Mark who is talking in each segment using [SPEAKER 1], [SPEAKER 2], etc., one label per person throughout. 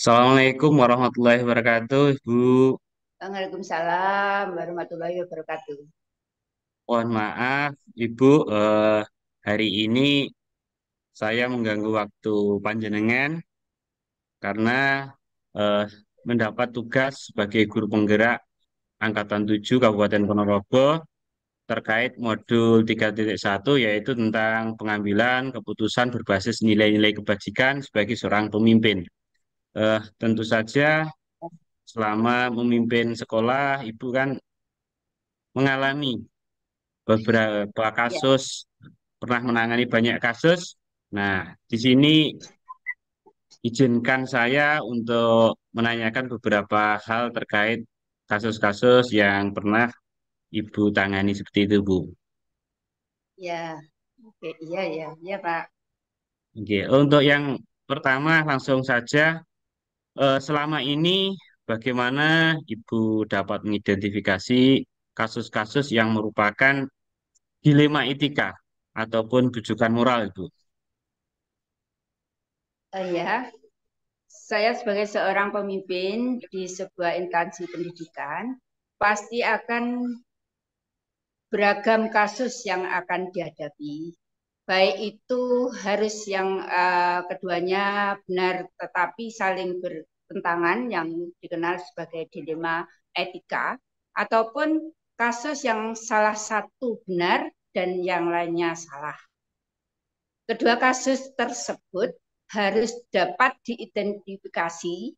[SPEAKER 1] Assalamualaikum warahmatullahi wabarakatuh, Ibu.
[SPEAKER 2] Waalaikumsalam warahmatullahi wabarakatuh.
[SPEAKER 1] Mohon maaf, Ibu. Hari ini saya mengganggu waktu panjenengan karena eh, mendapat tugas sebagai guru penggerak Angkatan 7 Kabupaten Ponorogo terkait modul 3.1 yaitu tentang pengambilan keputusan berbasis nilai-nilai kebajikan sebagai seorang pemimpin. Tentu saja selama memimpin sekolah, Ibu kan mengalami beberapa
[SPEAKER 2] Ya,
[SPEAKER 1] kasus, pernah menangani banyak kasus. Nah, di sini izinkan saya untuk menanyakan beberapa hal terkait kasus-kasus yang pernah Ibu tangani seperti itu, Bu.
[SPEAKER 2] ya, oke, iya, ya, ya, Pak.
[SPEAKER 1] Oke, untuk yang pertama langsung saja, selama ini bagaimana Ibu dapat mengidentifikasi kasus-kasus yang merupakan dilema etika ataupun bujukan moral, Ibu?
[SPEAKER 2] Ya, saya sebagai seorang pemimpin di sebuah instansi pendidikan pasti akan beragam kasus yang akan dihadapi. Baik itu harus yang keduanya benar tetapi saling bertentangan yang dikenal sebagai dilema etika ataupun kasus yang salah satu benar dan yang lainnya salah. Kedua kasus tersebut harus dapat diidentifikasi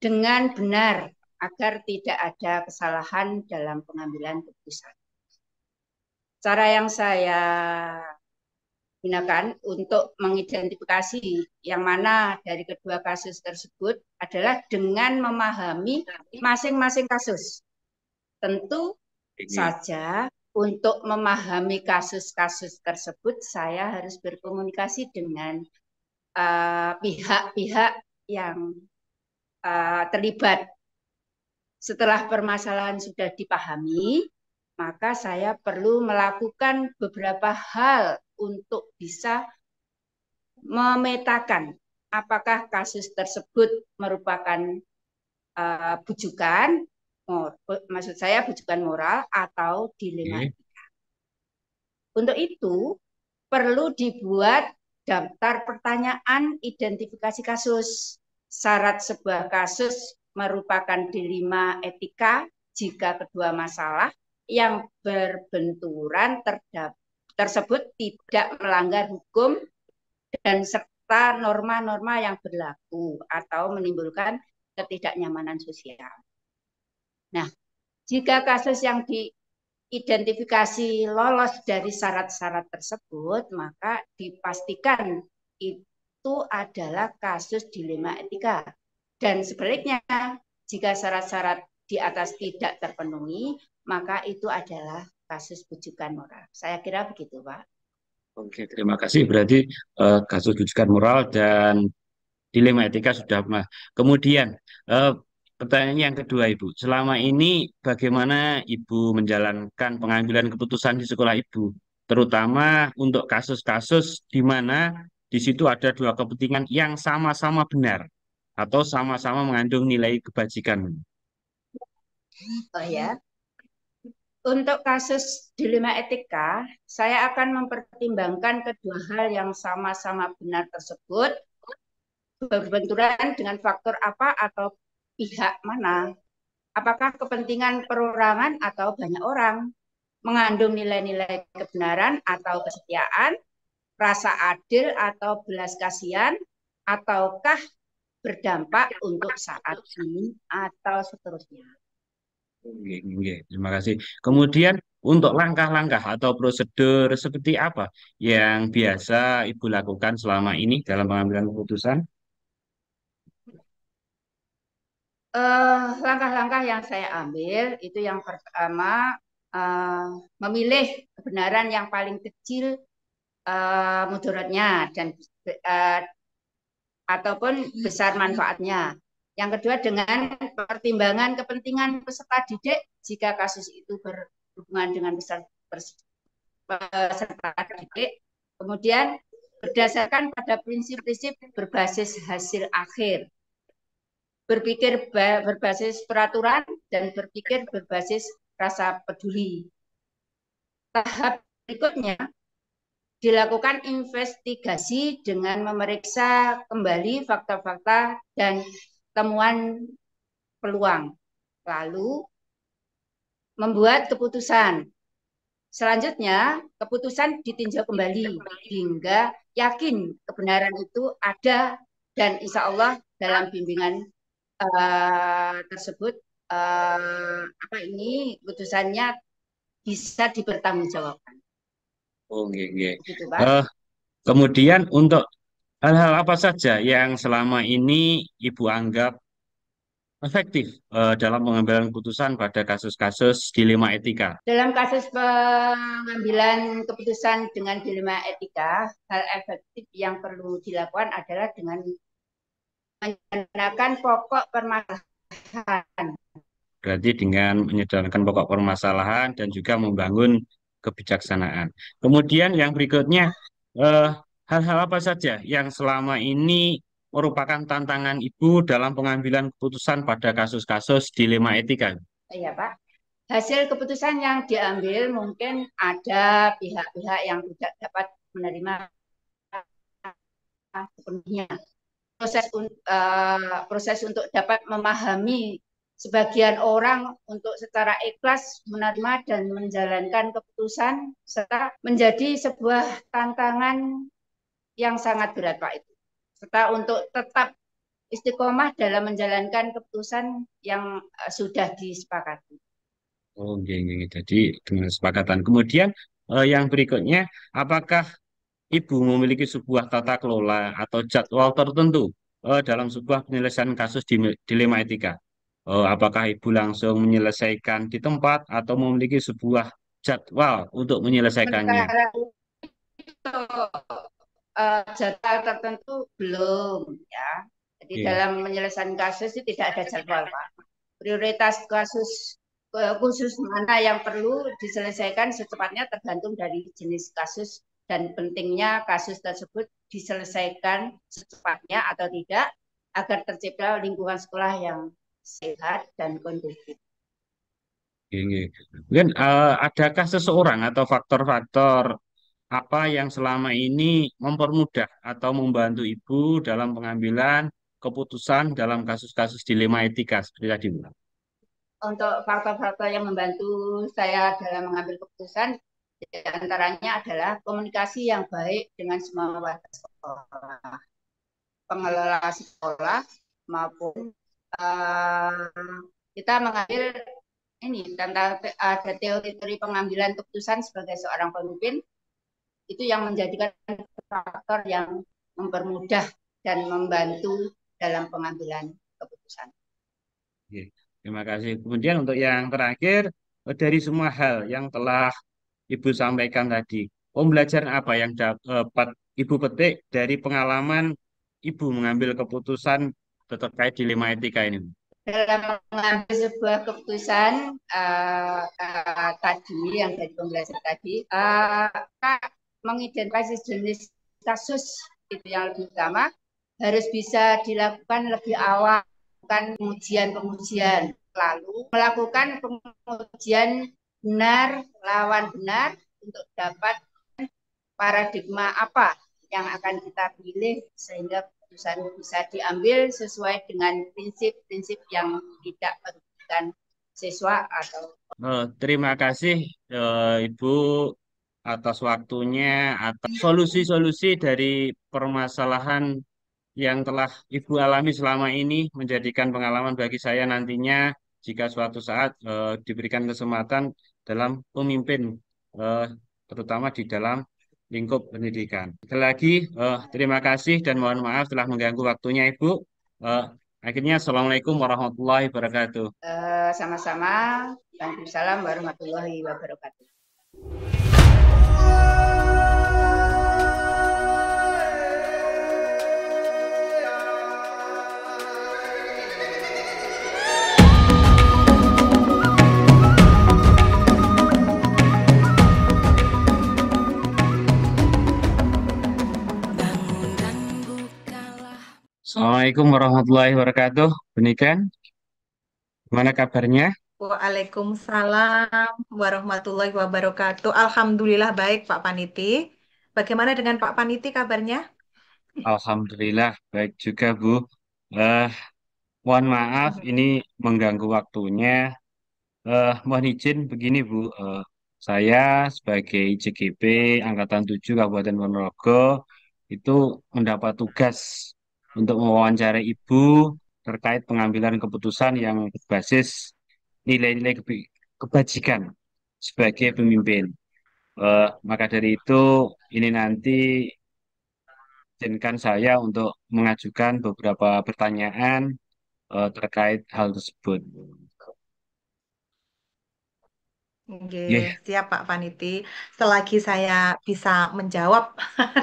[SPEAKER 2] dengan benar agar tidak ada kesalahan dalam pengambilan keputusan. Cara yang saya gunakan untuk mengidentifikasi yang mana dari kedua kasus tersebut adalah dengan memahami masing-masing kasus. Tentu
[SPEAKER 1] Oke.
[SPEAKER 2] saja untuk memahami kasus-kasus tersebut saya harus berkomunikasi dengan pihak-pihak yang terlibat. Setelah permasalahan sudah dipahami, maka saya perlu melakukan beberapa hal untuk bisa memetakan apakah kasus tersebut merupakan bujukan, maksud saya bujukan moral atau dilema.
[SPEAKER 1] Oke.
[SPEAKER 2] Untuk itu perlu dibuat daftar pertanyaan identifikasi kasus. Syarat sebuah kasus merupakan dilema etika jika kedua masalah yang berbenturan tersebut tidak melanggar hukum dan serta norma-norma yang berlaku atau menimbulkan ketidaknyamanan sosial. Nah, jika kasus yang diidentifikasi lolos dari syarat-syarat tersebut, maka dipastikan itu adalah kasus dilema etika. Dan sebaliknya, jika syarat-syarat di atas tidak terpenuhi, maka itu adalah kasus bujukan moral. Saya kira begitu, Pak.
[SPEAKER 1] Oke, terima kasih. Berarti kasus rujukan moral dan dilema etika sudah pernah. Kemudian, eh, pertanyaan yang kedua, Ibu. Selama ini bagaimana Ibu menjalankan pengambilan keputusan di sekolah Ibu? Terutama untuk kasus-kasus di mana di situ ada dua kepentingan yang sama-sama benar atau sama-sama mengandung nilai kebajikan.
[SPEAKER 2] Oh ya, untuk kasus dilema etika, saya akan mempertimbangkan kedua hal yang sama-sama benar tersebut berbenturan dengan faktor apa atau pihak mana. Apakah kepentingan perorangan atau banyak orang, mengandung nilai-nilai kebenaran atau kesetiaan, rasa adil atau belas kasihan, ataukah berdampak untuk saat ini atau seterusnya.
[SPEAKER 1] Oke, oke, terima kasih. Kemudian untuk langkah-langkah atau prosedur seperti apa yang biasa Ibu lakukan selama ini dalam pengambilan keputusan?
[SPEAKER 2] Langkah-langkah yang saya ambil itu yang pertama memilih kebenaran yang paling kecil mudaratnya dan uh, ataupun besar manfaatnya. Yang kedua dengan pertimbangan kepentingan peserta didik jika kasus itu berhubungan dengan peserta didik. Kemudian berdasarkan pada prinsip-prinsip berbasis hasil akhir, berpikir berbasis peraturan, dan berpikir berbasis rasa peduli. Tahap berikutnya dilakukan investigasi dengan memeriksa kembali fakta-fakta dan temuan peluang, lalu membuat keputusan. Selanjutnya, keputusan ditinjau kembali hingga yakin kebenaran itu ada dan insya Allah dalam bimbingan tersebut keputusannya bisa dipertanggungjawabkan.
[SPEAKER 1] Oh, iya.
[SPEAKER 2] Gitu, Pak.
[SPEAKER 1] Kemudian untuk hal-hal apa saja yang selama ini Ibu anggap efektif dalam pengambilan keputusan pada kasus-kasus dilema etika?
[SPEAKER 2] Dalam kasus pengambilan keputusan dengan dilema etika, hal efektif yang perlu dilakukan adalah dengan menyederhanakan pokok permasalahan.
[SPEAKER 1] Berarti dengan menyederhanakan pokok permasalahan dan juga membangun kebijaksanaan. Kemudian yang berikutnya, hal-hal apa saja yang selama ini merupakan tantangan Ibu dalam pengambilan keputusan pada kasus-kasus dilema etika?
[SPEAKER 2] Iya, Pak. Hasil keputusan yang diambil mungkin ada pihak-pihak yang tidak dapat menerima sepenuhnya. Proses untuk dapat memahami sebagian orang untuk secara ikhlas menerima dan menjalankan keputusan serta menjadi sebuah tantangan yang sangat berat, Pak, itu. Serta untuk tetap istiqomah dalam menjalankan keputusan yang sudah disepakati.
[SPEAKER 1] Oh, gini. Jadi dengan kesepakatan. Kemudian yang berikutnya, apakah Ibu memiliki sebuah tata kelola atau jadwal tertentu dalam sebuah penyelesaian kasus dilema etika? Apakah Ibu langsung menyelesaikan di tempat atau memiliki sebuah jadwal untuk menyelesaikannya?
[SPEAKER 2] Jadwal tertentu belum, ya. Jadi dalam menyelesaikan kasus itu tidak ada jadwal, Pak. Prioritas kasus khusus mana yang perlu diselesaikan secepatnya tergantung dari jenis kasus dan pentingnya kasus tersebut diselesaikan secepatnya atau tidak agar tercipta lingkungan sekolah yang sehat dan kondusif.
[SPEAKER 1] Mungkin adakah seseorang atau faktor-faktor apa yang selama ini mempermudah atau membantu Ibu dalam pengambilan keputusan dalam kasus-kasus dilema etika seperti tadi, Bu?
[SPEAKER 2] Untuk faktor-faktor yang membantu saya dalam mengambil keputusan, di antaranya adalah komunikasi yang baik dengan semua warga sekolah, pengelola sekolah, maupun kita mengambil ini tentang ada teori-teori pengambilan keputusan sebagai seorang pemimpin, itu yang menjadikan faktor yang mempermudah dan membantu dalam pengambilan keputusan.
[SPEAKER 1] Terima kasih. Kemudian untuk yang terakhir, dari semua hal yang telah Ibu sampaikan tadi, pembelajaran apa yang dapat Ibu petik dari pengalaman Ibu mengambil keputusan terkait dilema etika ini?
[SPEAKER 2] Dalam mengambil sebuah keputusan tadi, yang dari pembelajaran tadi, mengidentifikasi jenis kasus itu yang lebih utama, harus bisa dilakukan lebih awal, melakukan pengujian, lalu melakukan pengujian benar lawan benar untuk dapat paradigma apa yang akan kita pilih sehingga keputusan bisa diambil sesuai dengan prinsip-prinsip yang tidak merugikan siswa atau.
[SPEAKER 1] Terima kasih Ibu atas waktunya, atas solusi-solusi dari permasalahan yang telah Ibu alami selama ini, menjadikan pengalaman bagi saya nantinya jika suatu saat diberikan kesempatan dalam pemimpin, terutama di dalam lingkup pendidikan. Sekali lagi, terima kasih dan mohon maaf telah mengganggu waktunya Ibu. Akhirnya, Assalamualaikum warahmatullahi wabarakatuh.
[SPEAKER 2] Sama-sama. Waalaikumsalam warahmatullahi wabarakatuh.
[SPEAKER 1] Assalamualaikum warahmatullahi wabarakatuh. Bunikan, gimana kabarnya?
[SPEAKER 3] Waalaikumsalam warahmatullahi wabarakatuh. Alhamdulillah baik Pak Paniti. Bagaimana dengan Pak Paniti kabarnya?
[SPEAKER 1] Alhamdulillah, baik juga, Bu. Eh, Mohon maaf, ini mengganggu waktunya. Mohon izin begini, Bu. Saya sebagai JGP Angkatan 7 Kabupaten Ponorogo itu mendapat tugas untuk mewawancarai Ibu terkait pengambilan keputusan yang berbasis nilai-nilai kebajikan sebagai pemimpin. Maka dari itu, ini nanti izinkan saya untuk mengajukan beberapa pertanyaan terkait hal tersebut.
[SPEAKER 3] Oke,
[SPEAKER 1] Oke,
[SPEAKER 3] siap Pak Paniti. Selagi saya bisa menjawab,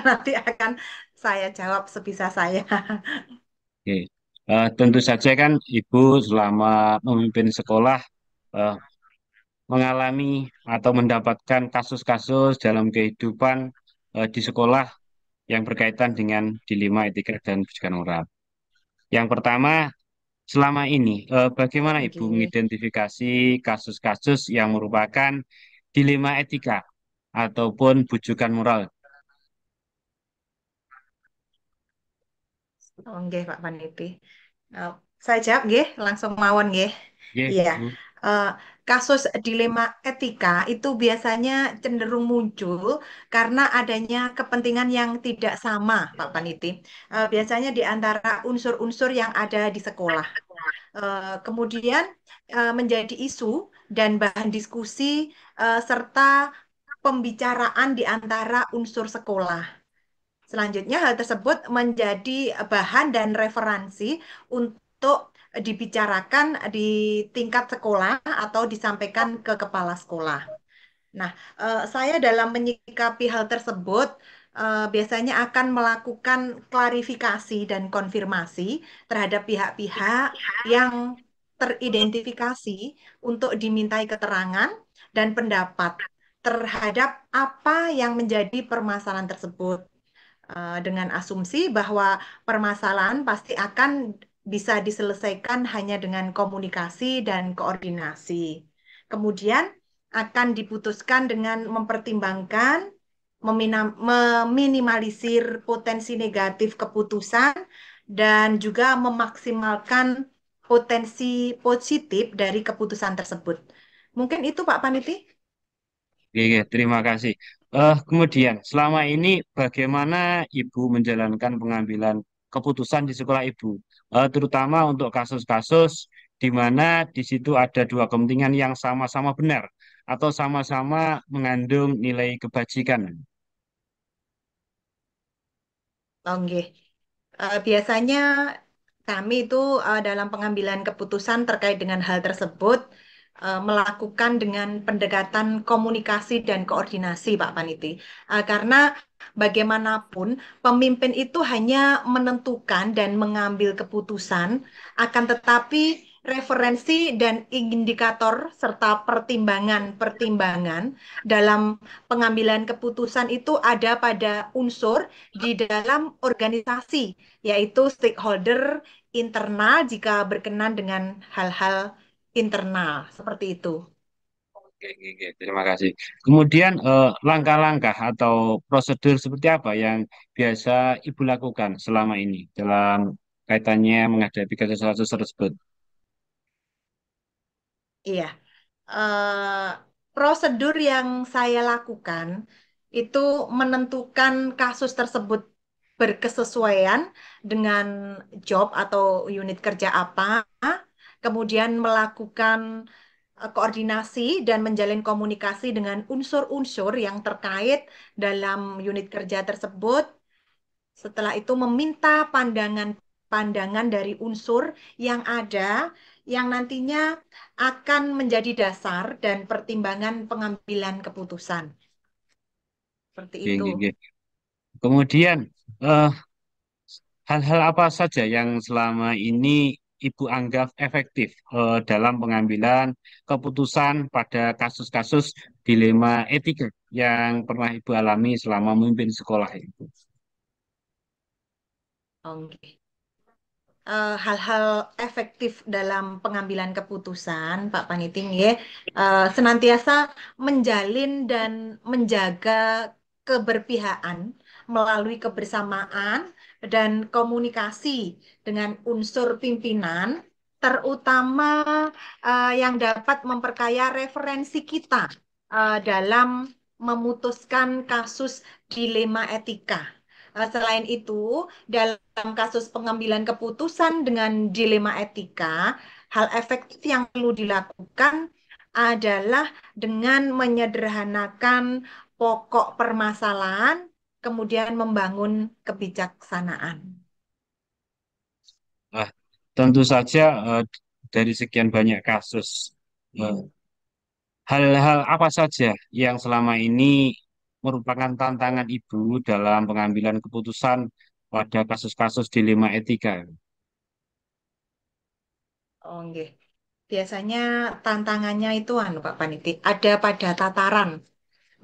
[SPEAKER 3] nanti akan saya jawab sebisa saya.
[SPEAKER 1] oke. Tentu saja kan Ibu selama memimpin sekolah eh, mengalami atau mendapatkan kasus-kasus dalam kehidupan di sekolah yang berkaitan dengan dilema etika dan pendidikan moral. Yang pertama, selama ini, bagaimana Ibu
[SPEAKER 3] Oke.
[SPEAKER 1] mengidentifikasi kasus-kasus yang merupakan dilema etika ataupun bujukan moral?
[SPEAKER 3] Oke, Pak Paniti. Eh, saya jawab nggih, langsung mawon nggih.
[SPEAKER 1] Oke,
[SPEAKER 3] Iya.
[SPEAKER 1] Bu.
[SPEAKER 3] Eh, kasus dilema etika itu biasanya cenderung muncul karena adanya kepentingan yang tidak sama, Pak Paniti. Biasanya di antara unsur-unsur yang ada di sekolah. Kemudian menjadi isu dan bahan diskusi serta pembicaraan di antara unsur sekolah. Selanjutnya, hal tersebut menjadi bahan dan referensi untuk dibicarakan di tingkat sekolah atau disampaikan ke kepala sekolah. Nah, saya dalam menyikapi hal tersebut biasanya akan melakukan klarifikasi dan konfirmasi terhadap pihak-pihak yang teridentifikasi untuk dimintai keterangan dan pendapat terhadap apa yang menjadi permasalahan tersebut dengan asumsi bahwa permasalahan pasti akan bisa diselesaikan hanya dengan komunikasi dan koordinasi. Kemudian akan diputuskan dengan mempertimbangkan, meminimalisir potensi negatif keputusan, dan juga memaksimalkan potensi positif dari keputusan tersebut. Mungkin itu Pak Paniti.
[SPEAKER 1] Oke, oke, terima kasih. Kemudian, selama ini bagaimana Ibu menjalankan pengambilan keputusan di sekolah Ibu, terutama untuk kasus-kasus di mana di situ ada dua kepentingan yang sama-sama benar atau sama-sama mengandung nilai kebajikan.
[SPEAKER 3] Oke. Biasanya kami itu dalam pengambilan keputusan terkait dengan hal tersebut melakukan dengan pendekatan komunikasi dan koordinasi, Pak Paniti. Karena bagaimanapun pemimpin itu hanya menentukan dan mengambil keputusan, akan tetapi referensi dan indikator serta pertimbangan-pertimbangan dalam pengambilan keputusan itu ada pada unsur di dalam organisasi, yaitu stakeholder internal jika berkenan dengan hal-hal internal seperti itu.
[SPEAKER 1] Oke, oke, oke, terima kasih. Kemudian, langkah-langkah atau prosedur seperti apa yang biasa Ibu lakukan selama ini dalam kaitannya menghadapi kasus-kasus tersebut?
[SPEAKER 3] Iya, eh, prosedur yang saya lakukan itu menentukan kasus tersebut berkesesuaian dengan job atau unit kerja apa, kemudian melakukan koordinasi dan menjalin komunikasi dengan unsur-unsur yang terkait dalam unit kerja tersebut. Setelah itu meminta pandangan-pandangan dari unsur yang ada yang nantinya akan menjadi dasar dan pertimbangan pengambilan keputusan. Seperti
[SPEAKER 1] Oke,
[SPEAKER 3] itu.
[SPEAKER 1] oke, oke. Kemudian, eh, hal-hal apa saja yang selama ini Ibu anggap efektif dalam pengambilan keputusan pada kasus-kasus dilema etika yang pernah Ibu alami selama memimpin sekolah itu?
[SPEAKER 3] Oke. hal-hal efektif dalam pengambilan keputusan, Pak Paniting, ya, senantiasa menjalin dan menjaga keberpihakan melalui kebersamaan dan komunikasi dengan unsur pimpinan, terutama yang dapat memperkaya referensi kita dalam memutuskan kasus dilema etika. Selain itu, dalam kasus pengambilan keputusan dengan dilema etika, hal efektif yang perlu dilakukan adalah dengan menyederhanakan pokok permasalahan, kemudian membangun kebijaksanaan.
[SPEAKER 1] Nah, tentu saja dari sekian banyak kasus, eh, hal-hal apa saja yang selama ini merupakan tantangan Ibu dalam pengambilan keputusan pada kasus-kasus dilema etika?
[SPEAKER 3] Oh, nggih. Biasanya tantangannya itu Pak Paniti, ada pada tataran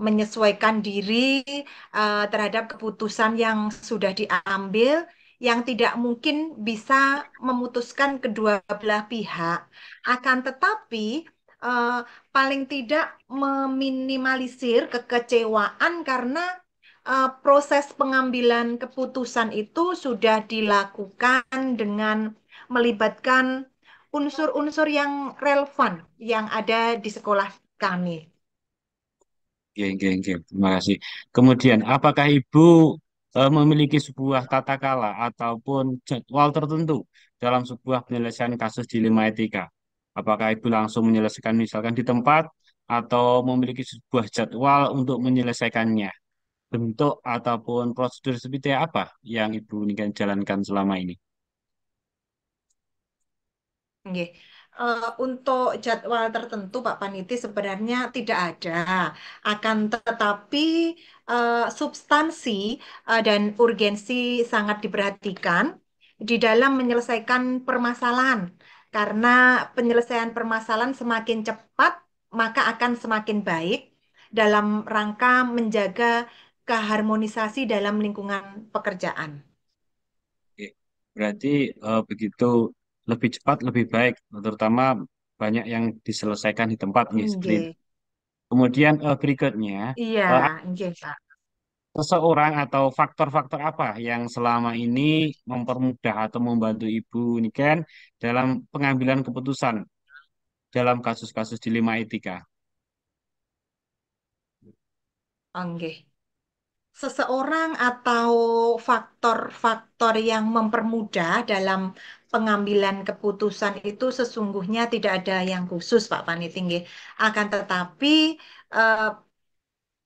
[SPEAKER 3] menyesuaikan diri terhadap keputusan yang sudah diambil, yang tidak mungkin bisa memutuskan kedua belah pihak. Akan tetapi eh, paling tidak meminimalisir kekecewaan karena proses pengambilan keputusan itu sudah dilakukan dengan melibatkan unsur-unsur yang relevan yang ada di sekolah kami.
[SPEAKER 1] Geng, geng, geng. Terima kasih. Kemudian, apakah Ibu memiliki sebuah tata kala ataupun jadwal tertentu dalam sebuah penyelesaian kasus dilema etika? Apakah Ibu langsung menyelesaikan misalkan di tempat atau memiliki sebuah jadwal untuk menyelesaikannya? Bentuk ataupun prosedur seperti apa yang Ibu ingin jalankan selama ini?
[SPEAKER 3] Nggih. Untuk jadwal tertentu Pak Paniti sebenarnya tidak ada. Akan tetapi substansi dan urgensi sangat diperhatikan di dalam menyelesaikan permasalahan. Karena penyelesaian permasalahan semakin cepat, maka akan semakin baik dalam rangka menjaga keharmonisasi dalam lingkungan pekerjaan.
[SPEAKER 1] Oke. Berarti begitu lebih cepat lebih baik, terutama banyak yang diselesaikan di tempat, nih, seperti itu.
[SPEAKER 3] Nggih.
[SPEAKER 1] Kemudian berikutnya,
[SPEAKER 3] Iya,
[SPEAKER 1] eh,
[SPEAKER 3] nggih, Pak.
[SPEAKER 1] seseorang atau faktor-faktor apa yang selama ini mempermudah atau membantu Ibu ini kan dalam pengambilan keputusan dalam kasus-kasus dilema etika?
[SPEAKER 3] Nggih. Seseorang atau faktor-faktor yang mempermudah dalam pengambilan keputusan itu sesungguhnya tidak ada yang khusus, Pak Panitinggi. Akan tetapi eh,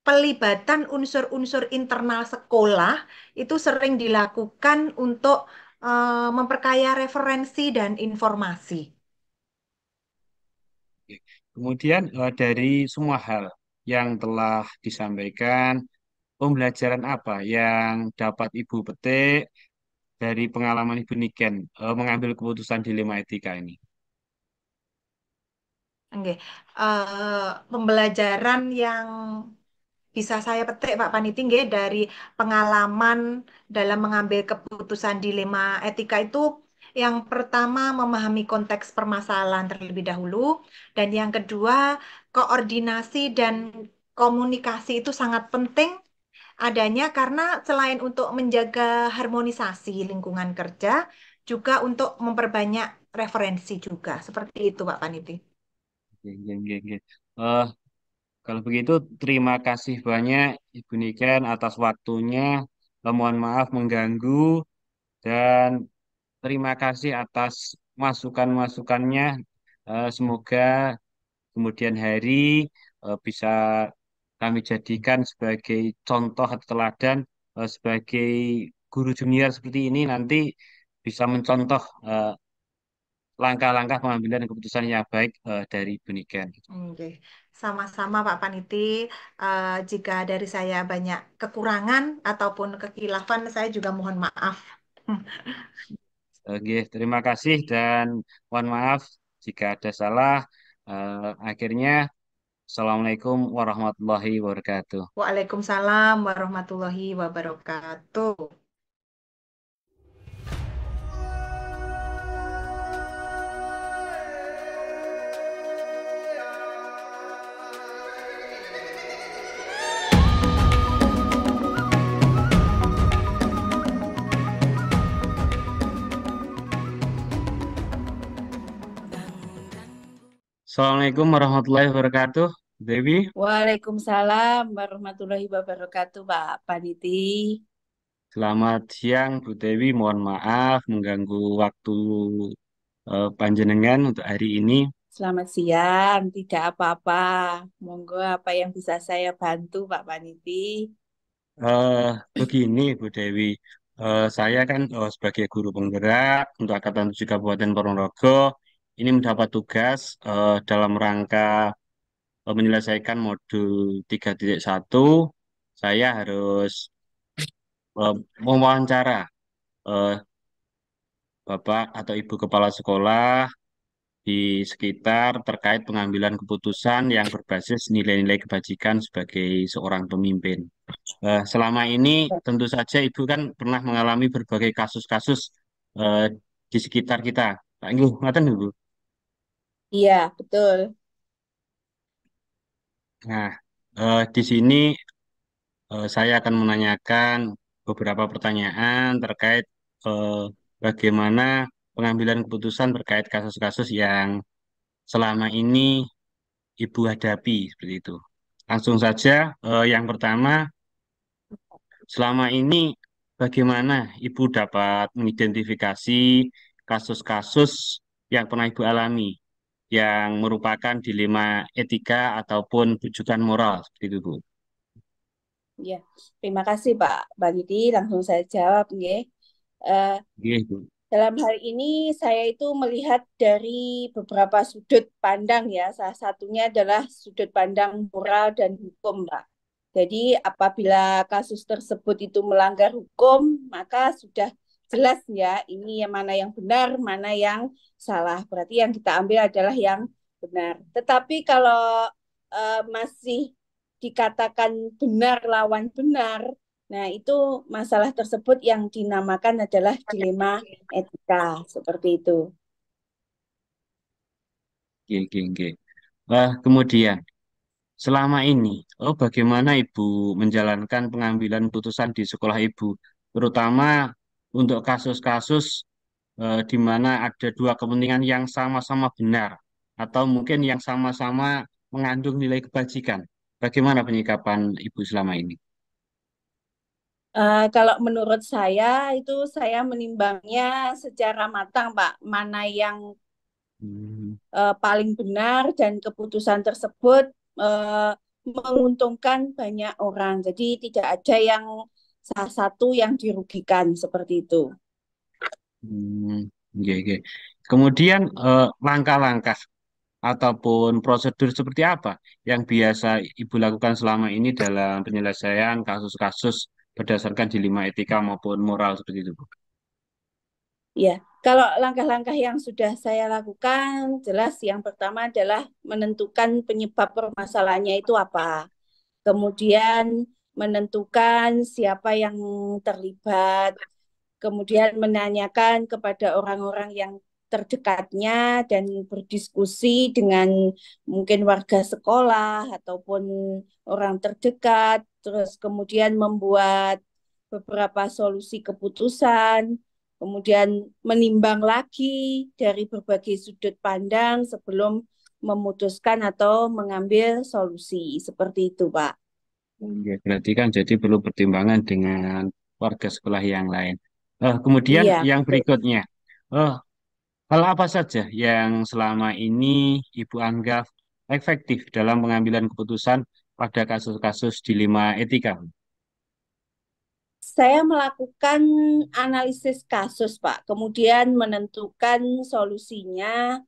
[SPEAKER 3] pelibatan unsur-unsur internal sekolah itu sering dilakukan untuk memperkaya referensi dan informasi.
[SPEAKER 1] Oke. Kemudian dari semua hal yang telah disampaikan, pembelajaran apa yang dapat Ibu petik dari pengalaman Ibu Niken mengambil keputusan dilema etika ini?
[SPEAKER 3] Oke. Pembelajaran yang bisa saya petik Pak Paniti nggih, dari pengalaman dalam mengambil keputusan dilema etika itu, yang pertama memahami konteks permasalahan terlebih dahulu, dan yang kedua koordinasi dan komunikasi itu sangat penting adanya karena selain untuk menjaga harmonisasi lingkungan kerja, juga untuk memperbanyak referensi juga. Seperti itu Pak Paniti.
[SPEAKER 1] Oke, oke, oke, oke. Eh, Kalau begitu, terima kasih banyak Ibu Niken atas waktunya. Mohon maaf mengganggu dan terima kasih atas masukan-masukannya. Semoga kemudian hari bisa kami jadikan sebagai contoh atau teladan sebagai guru junior seperti ini nanti bisa mencontoh langkah-langkah pengambilan keputusan yang baik dari Ibu Niken.
[SPEAKER 3] Oke, sama-sama Pak Paniti. Jika dari saya banyak kekurangan ataupun kekhilafan, saya juga mohon maaf.
[SPEAKER 1] Oke, terima kasih dan mohon maaf jika ada salah. Akhirnya, Assalamualaikum warahmatullahi wabarakatuh.
[SPEAKER 3] Waalaikumsalam warahmatullahi wabarakatuh.
[SPEAKER 1] Assalamualaikum warahmatullahi wabarakatuh, Dewi.
[SPEAKER 4] Waalaikumsalam warahmatullahi wabarakatuh, Pak Paniti.
[SPEAKER 1] Selamat siang, Bu Dewi. Mohon maaf mengganggu waktu panjenengan untuk hari ini.
[SPEAKER 4] Selamat siang, tidak apa-apa. Monggo apa yang bisa saya bantu, Pak Paniti?
[SPEAKER 1] Eh, Begini, Bu Dewi. Saya kan sebagai guru penggerak untuk Angkatan 7 Kabupaten Ponorogo ini mendapat tugas dalam rangka menyelesaikan modul 3.1. Saya harus mewawancara eh, Bapak atau Ibu Kepala Sekolah di sekitar terkait pengambilan keputusan yang berbasis nilai-nilai kebajikan sebagai seorang pemimpin. Selama ini tentu saja Ibu kan pernah mengalami berbagai kasus-kasus eh, di sekitar kita. Pak Inggu, ngaten Ibu.
[SPEAKER 4] Iya, betul.
[SPEAKER 1] Nah, di sini saya akan menanyakan beberapa pertanyaan terkait eh, bagaimana pengambilan keputusan terkait kasus-kasus yang selama ini Ibu hadapi seperti itu. Langsung saja, yang pertama, selama ini bagaimana Ibu dapat mengidentifikasi kasus-kasus yang pernah Ibu alami yang merupakan dilema etika ataupun rujukan moral seperti itu, Bu.
[SPEAKER 4] Ya, terima kasih, Pak Paniti. Langsung saya jawab, ya. Eh,
[SPEAKER 1] Iya, Bu.
[SPEAKER 4] Dalam hal ini saya itu melihat dari beberapa sudut pandang ya. Salah satunya adalah sudut pandang moral dan hukum, Pak. Jadi apabila kasus tersebut itu melanggar hukum, maka sudah jelas ya ini yang mana yang benar, mana yang salah. Berarti yang kita ambil adalah yang benar. Tetapi kalau masih dikatakan benar lawan benar, nah, itu masalah tersebut yang dinamakan adalah dilema etika, seperti itu.
[SPEAKER 1] Oke, oke, oke. Kemudian, selama ini, bagaimana Ibu menjalankan pengambilan putusan di sekolah Ibu, terutama untuk kasus-kasus di mana ada dua kepentingan yang sama-sama benar, atau mungkin yang sama-sama mengandung nilai kebajikan. Bagaimana penyikapan Ibu selama ini?
[SPEAKER 4] Kalau menurut saya itu saya menimbangnya secara matang, Pak, mana yang
[SPEAKER 1] Hmm,
[SPEAKER 4] paling benar dan keputusan tersebut eh, menguntungkan banyak orang. Jadi tidak ada yang salah satu yang dirugikan seperti itu.
[SPEAKER 1] hmm, oke, oke. Kemudian langkah-langkah ataupun prosedur seperti apa yang biasa Ibu lakukan selama ini dalam penyelesaian kasus-kasus berdasarkan dilema etika maupun moral seperti itu, Bu?
[SPEAKER 4] Ya, kalau langkah-langkah yang sudah saya lakukan, jelas yang pertama adalah menentukan penyebab permasalahannya itu apa. Kemudian menentukan siapa yang terlibat, kemudian menanyakan kepada orang-orang yang terdekatnya dan berdiskusi dengan mungkin warga sekolah ataupun orang terdekat, terus kemudian membuat beberapa solusi keputusan, kemudian menimbang lagi dari berbagai sudut pandang sebelum memutuskan atau mengambil solusi. Seperti itu, Pak.
[SPEAKER 1] Ya, berarti kan jadi perlu pertimbangan dengan warga sekolah yang lain. Kemudian
[SPEAKER 4] Iya,
[SPEAKER 1] yang
[SPEAKER 4] betul.
[SPEAKER 1] berikutnya, eh, hal apa saja yang selama ini Ibu anggap efektif dalam pengambilan keputusan pada kasus-kasus dilema etika?
[SPEAKER 4] Saya melakukan analisis kasus, Pak. Kemudian menentukan solusinya,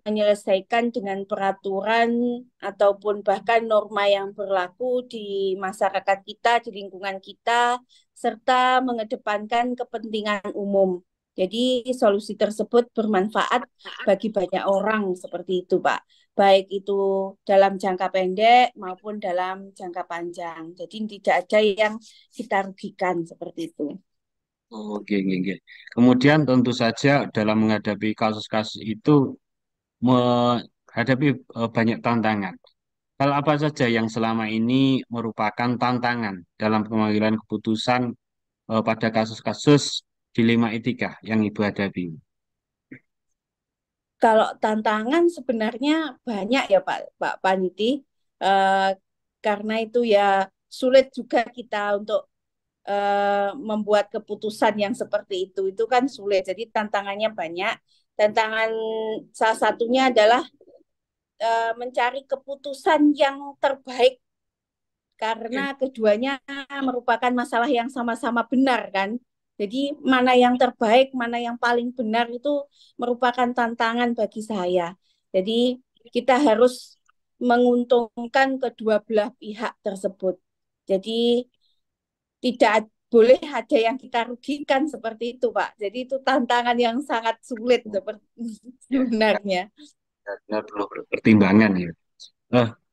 [SPEAKER 4] menyelesaikan dengan peraturan ataupun bahkan norma yang berlaku di masyarakat kita, di lingkungan kita, serta mengedepankan kepentingan umum. Jadi solusi tersebut bermanfaat bagi banyak orang seperti itu, Pak. Baik itu dalam jangka pendek maupun dalam jangka panjang. Jadi tidak ada yang kita rugikan seperti itu.
[SPEAKER 1] Oke, oke, oke. Kemudian tentu saja dalam menghadapi kasus-kasus itu menghadapi banyak tantangan. Hal apa saja yang selama ini merupakan tantangan dalam pengambilan keputusan pada kasus-kasus dilema etika yang Ibu hadapi?
[SPEAKER 4] Kalau tantangan sebenarnya banyak ya Pak Paniti. Eh, karena itu ya sulit juga kita untuk membuat keputusan yang seperti itu. Itu kan sulit. Jadi tantangannya banyak. Tantangan salah satunya adalah mencari keputusan yang terbaik karena keduanya merupakan masalah yang sama-sama benar kan. Jadi mana yang terbaik, mana yang paling benar itu merupakan tantangan bagi saya. Jadi kita harus menguntungkan kedua belah pihak tersebut. Jadi tidak boleh ada yang kita rugikan seperti itu, Pak. Jadi itu tantangan yang sangat sulit seperti
[SPEAKER 1] Ya,
[SPEAKER 4] sebenarnya.
[SPEAKER 1] benar perlu pertimbangan ya.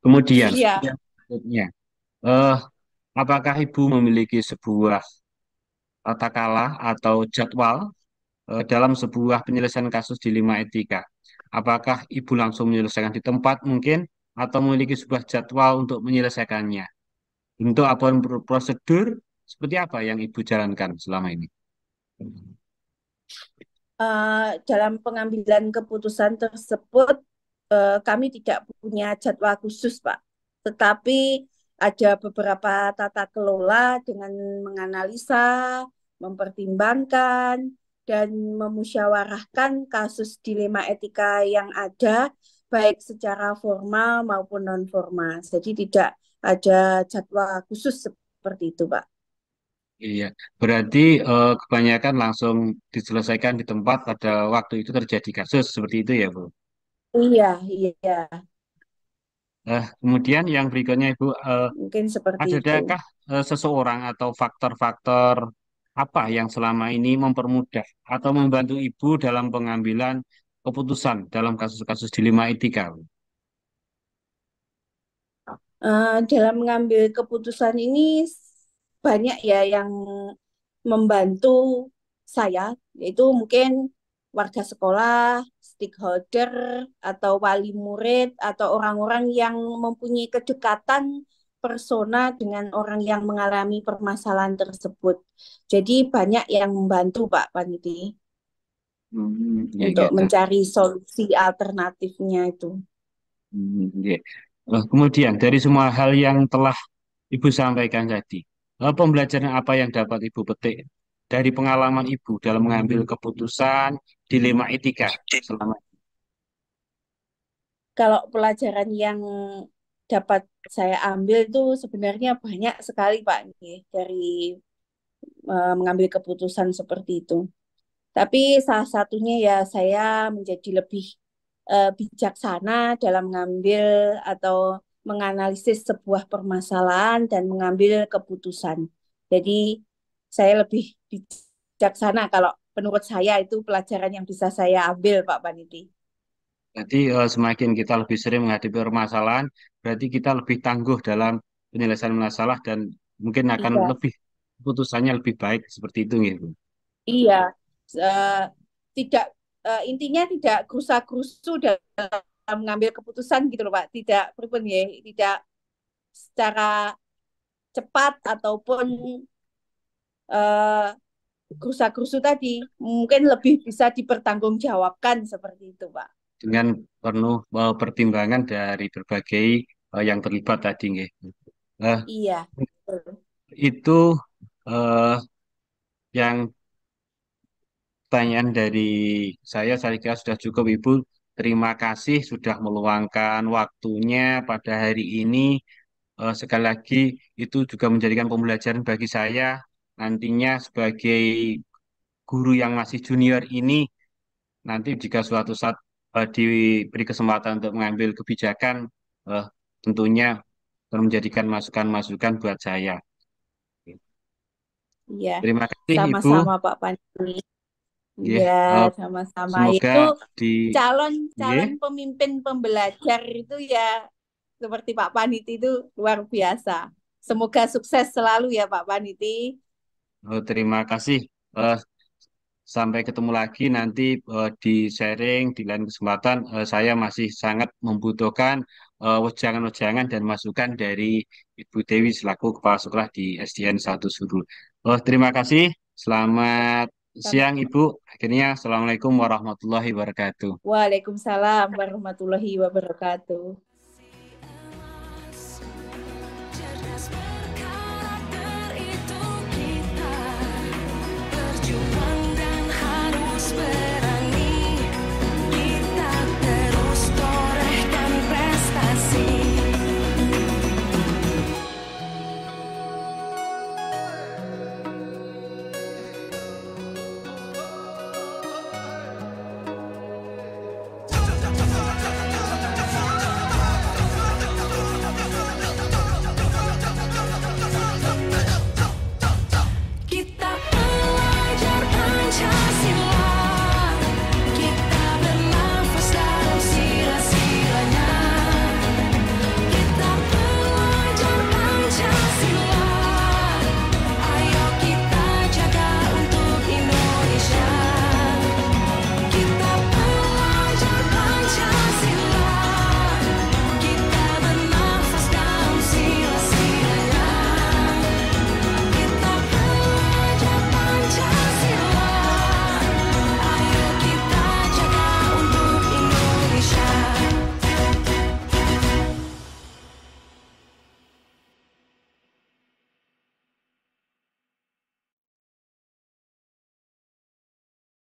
[SPEAKER 1] Kemudian
[SPEAKER 4] Iya.
[SPEAKER 1] yang berikutnya, eh, apakah Ibu memiliki sebuah tata kala atau jadwal dalam sebuah penyelesaian kasus dilema etika? Apakah Ibu langsung menyelesaikan di tempat mungkin atau memiliki sebuah jadwal untuk menyelesaikannya? Untuk apa prosedur seperti apa yang Ibu jalankan selama ini?
[SPEAKER 4] Dalam pengambilan keputusan tersebut kami tidak punya jadwal khusus, Pak. Tetapi ada beberapa tata kelola dengan menganalisa, mempertimbangkan, dan memusyawarahkan kasus dilema etika yang ada, baik secara formal maupun non-formal. Jadi tidak ada jadwal khusus seperti itu, Pak.
[SPEAKER 1] Iya, berarti kebanyakan langsung diselesaikan di tempat pada waktu itu terjadi kasus seperti itu ya, Bu.
[SPEAKER 4] Iya, iya,
[SPEAKER 1] Kemudian yang berikutnya, Ibu,
[SPEAKER 4] mungkin seperti itu.
[SPEAKER 1] adakah seseorang atau faktor-faktor apa yang selama ini mempermudah atau membantu Ibu dalam pengambilan keputusan dalam kasus-kasus dilema etika, Bu?
[SPEAKER 4] Dalam mengambil keputusan ini banyak ya yang membantu saya, yaitu mungkin warga sekolah, stakeholder, atau wali murid, atau orang-orang yang mempunyai kedekatan persona dengan orang yang mengalami permasalahan tersebut. Jadi banyak yang membantu Pak Paniti
[SPEAKER 1] Ya,
[SPEAKER 4] untuk
[SPEAKER 1] gitu.
[SPEAKER 4] mencari solusi alternatifnya itu.
[SPEAKER 1] Ya. Kemudian dari semua hal yang telah Ibu sampaikan tadi, pembelajaran apa yang dapat Ibu petik dari pengalaman Ibu dalam mengambil keputusan dilema etika selama
[SPEAKER 4] Kalau pelajaran yang dapat saya ambil itu sebenarnya banyak sekali Pak nih, dari mengambil keputusan seperti itu. Tapi salah satunya ya saya menjadi lebih bijaksana dalam mengambil atau menganalisis sebuah permasalahan dan mengambil keputusan. Jadi saya lebih bijaksana kalau menurut saya itu pelajaran yang bisa saya ambil Pak Paniti.
[SPEAKER 1] Jadi semakin kita lebih sering menghadapi permasalahan, berarti kita lebih tangguh dalam penyelesaian masalah dan mungkin akan
[SPEAKER 4] Iya,
[SPEAKER 1] lebih keputusannya lebih baik seperti itu gitu.
[SPEAKER 4] iya. Eh, tidak intinya tidak gerusa-gerusu dalam mengambil keputusan gitu loh Pak. Tidak pripun ya, tidak secara cepat ataupun eh, gerusa-gerusu tadi mungkin lebih bisa dipertanggungjawabkan seperti itu Pak.
[SPEAKER 1] Dengan penuh pertimbangan dari berbagai yang terlibat tadi nggih. Eh,
[SPEAKER 4] Iya. Betul.
[SPEAKER 1] itu eh, yang pertanyaan dari saya kira sudah cukup Ibu. Terima kasih sudah meluangkan waktunya pada hari ini. Sekali lagi itu juga menjadikan pembelajaran bagi saya nantinya sebagai guru yang masih junior ini nanti jika suatu saat diberi kesempatan untuk mengambil kebijakan eh, tentunya akan menjadikan masukan-masukan buat saya.
[SPEAKER 4] Iya.
[SPEAKER 1] Terima kasih Ibu.
[SPEAKER 4] Sama-sama Pak Pani.
[SPEAKER 1] Nggih,
[SPEAKER 4] Iya, sama-sama.
[SPEAKER 1] semoga
[SPEAKER 4] Itu
[SPEAKER 1] di
[SPEAKER 4] calon
[SPEAKER 1] nggih,
[SPEAKER 4] calon pemimpin pembelajar itu ya seperti Pak Paniti itu luar biasa. Semoga sukses selalu ya Pak Paniti.
[SPEAKER 1] terima kasih. Eh, Sampai ketemu lagi nanti di sharing di lain kesempatan. Saya masih sangat membutuhkan wejangan-wejangan dan masukan dari Ibu Dewi selaku Kepala Sekolah di SDN 1 Surul. Terima kasih. Selamat siang Ibu. Akhirnya Assalamualaikum warahmatullahi wabarakatuh.
[SPEAKER 4] Waalaikumsalam warahmatullahi wabarakatuh.